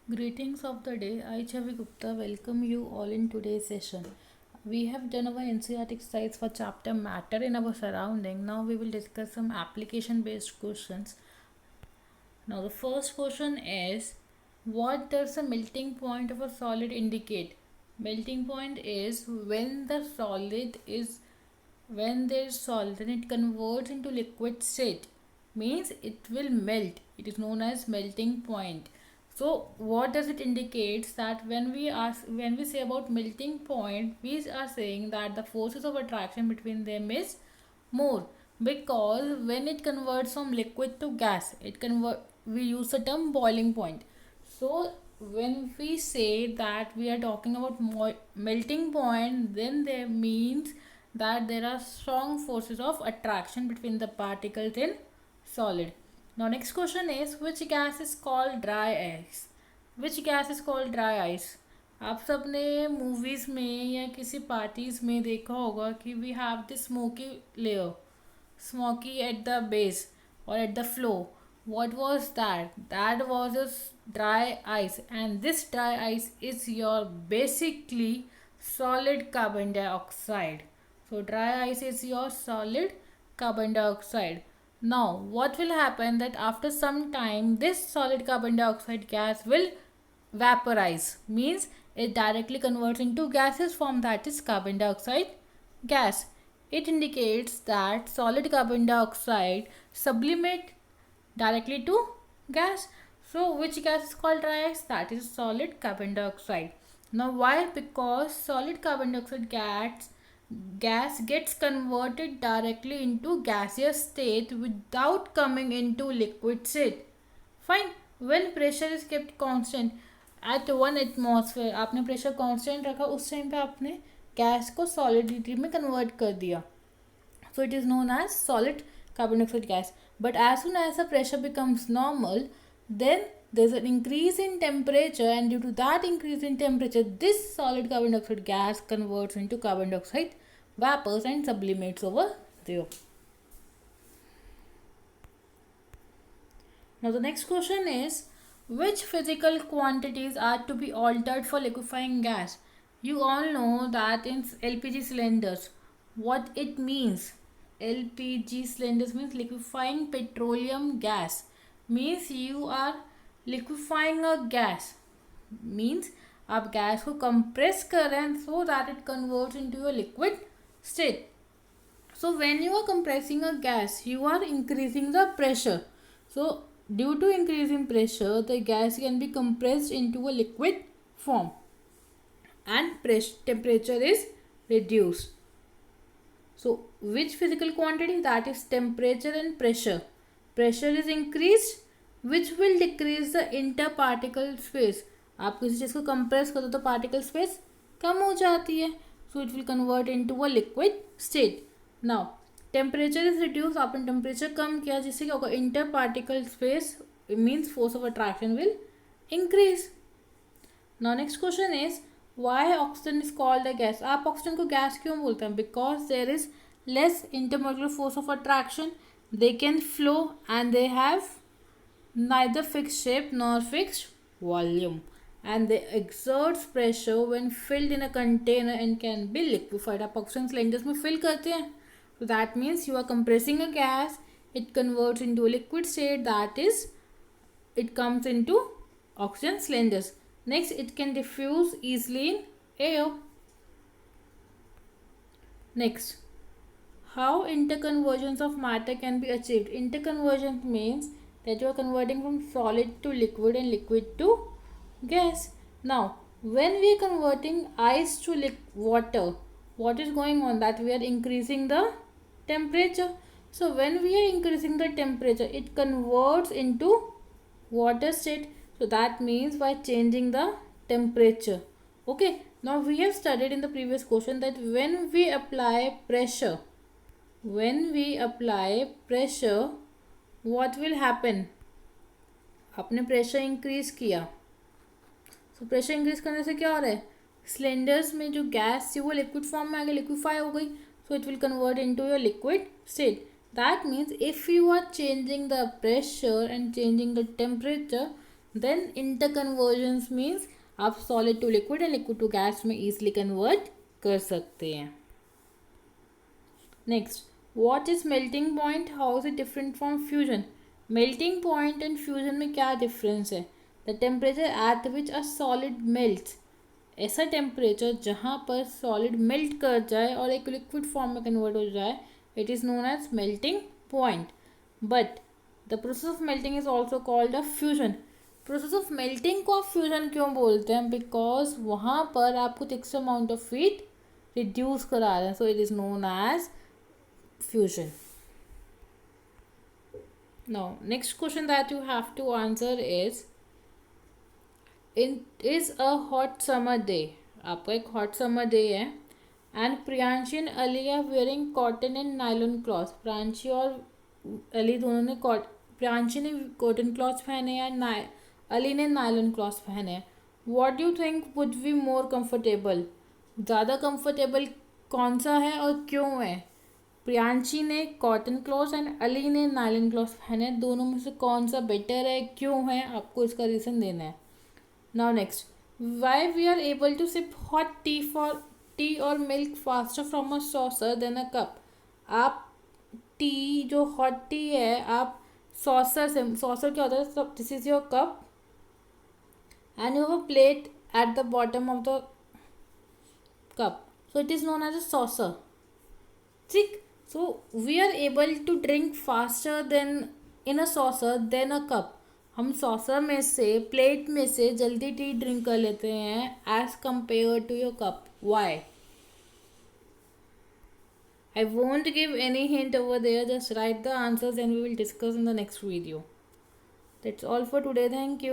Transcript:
Greetings of the day. I, Chavi Gupta, welcome you all in today's session. We have done our NCERT exercise for chapter Matter in our surrounding. Now we will discuss some application based questions. Now, the first question is, what does the melting point of a solid indicate? Melting point is when there is solid then it converts into liquid state, means it will melt. It is known as melting point. So what does it indicates? That when we say about melting point, we are saying that the forces of attraction between them is more, because when it converts from liquid to gas, we use the term boiling point. So when we say that we are talking about melting point, then there means that there are strong forces of attraction between the particles in solid. Now next question is, which gas is called dry ice? Which gas is called dry ice? आप सब ने movies में या किसी parties में देखा होगा कि we have the smoky layer, smoky at the base or at the floor. What was that? That was a dry ice, and this dry ice is your basically solid carbon dioxide. So dry ice is your solid carbon dioxide. Now what will happen that after some time this solid carbon dioxide gas will vaporize, means it directly converts into gaseous form, that is carbon dioxide gas. It indicates that solid carbon dioxide sublimate directly to gas. So which gas is called dry ice? That is solid carbon dioxide. Now why? Because solid carbon dioxide gas gets converted directly into gaseous state without coming into liquid state. Fine. When pressure is kept constant at 1 atmosphere, आपने pressure constant रखा, उस time पे आपने gas को solidity में convert कर दिया. So it is known as solid carbon dioxide gas. But as soon as the pressure becomes normal, then there's an increase in temperature, and due to that increase in temperature, this solid carbon dioxide gas converts into carbon dioxide vapors and sublimates over there. Now the next question is, which physical quantities are to be altered for liquefying gas? You all know that in LPG cylinders, what it means. LPG cylinders means liquefying petroleum gas. Means you are liquefying a gas. Means आप gas को compress कर रहे हैं so that it converts into a liquid state. So when you are compressing a gas, you are increasing the pressure. So due to increasing pressure, the gas can be compressed into a liquid form and temperature is reduced. So which physical quantity? That is temperature and pressure. Pressure is increased, which will decrease the interparticle space. आप किसी चीज़ को compress करो तो particle space कम हो जाती है. So it will convert into a liquid state. Now temperature is reduce, आपने temperature कम किया जिससे क्या होगा, inter particle space means force of attraction will increase. Now next question is, why oxygen is called a gas? आप oxygen को gas क्यों बोलते हैं? Because there is less intermolecular force of attraction, they can flow and they have neither fixed shape nor fixed volume, and they exerts pressure when filled in a container and can be liquefied. आप oxygen cylinders में fill करते हैं, so that means you are compressing a gas, it converts into a liquid state, that is it comes into oxygen cylinders. Next, it can diffuse easily in air. Next, how interconversions of matter can be achieved? Interconversion means that you are converting from solid to liquid and liquid to gas. Now when we are converting ice to water, what is going on? That we are increasing the temperature. So when we are increasing the temperature, it converts into water state. So that means by changing the temperature. Okay, now we have studied in the previous question that when we apply pressure, what will happen? आपने pressure increase किया, तो pressure increase करने से क्या हो रहा है, cylinders में जो गैस थी वो लिक्विड फॉर्म में आगे लिक्विफाई हो गई. So it will convert into your liquid state. That means if you are changing the pressure and changing the temperature, then interconversions means आप solid to liquid and liquid to gas में easily convert कर सकते हैं. Next, what is melting point, how is it different from fusion. Melting point and fusion में क्या difference है. The temperature at which a solid melts, ऐसा temperature जहाँ पर सॉलिड मेल्ट कर जाए और एक लिक्विड फॉर्म में कन्वर्ट हो जाए, it is known as melting point. But the process of melting is also called a fusion. Process of melting को आप फ्यूजन क्यों बोलते हैं, बिकॉज वहाँ पर आप कुछ extra amount of heat reduce करा रहे हैं, so it is known as fusion. Now, next question that you have to answer is, it is a hot summer day. आपका एक hot summer day है and Priyanshi and Ali are wearing cotton and nylon cloth. Priyanshi और अली दोनों ने प्रियांशी ने cotton cloth पहने हैं, अली ने nylon cloth पहने हैं. What do you think would be more comfortable? ज़्यादा comfortable कौन सा है और क्यों है. प्रियांशी ने कॉटन क्लॉथ एंड अली ने नायलन क्लॉथ पहने, दोनों में से कौन सा बेटर है, क्यों है, आपको इसका रीज़न देना है. Now next, why we are able to sip hot tea और milk faster from a saucer than a cup. आप टी, जो हॉट टी है, आप सॉसर से, सॉसर क्या होता है, this is your cup and you have a plate at the bottom of the cup, so it is known as a saucer. ठीक. So we are able to drink faster than in a saucer than a cup. हम saucer में से, plate में से जल्दी T drink कर लेते हैं as compared to your cup. Why? I won't give any hint over there. Just write the answers and we will discuss in the next video. That's all for today. Thank you.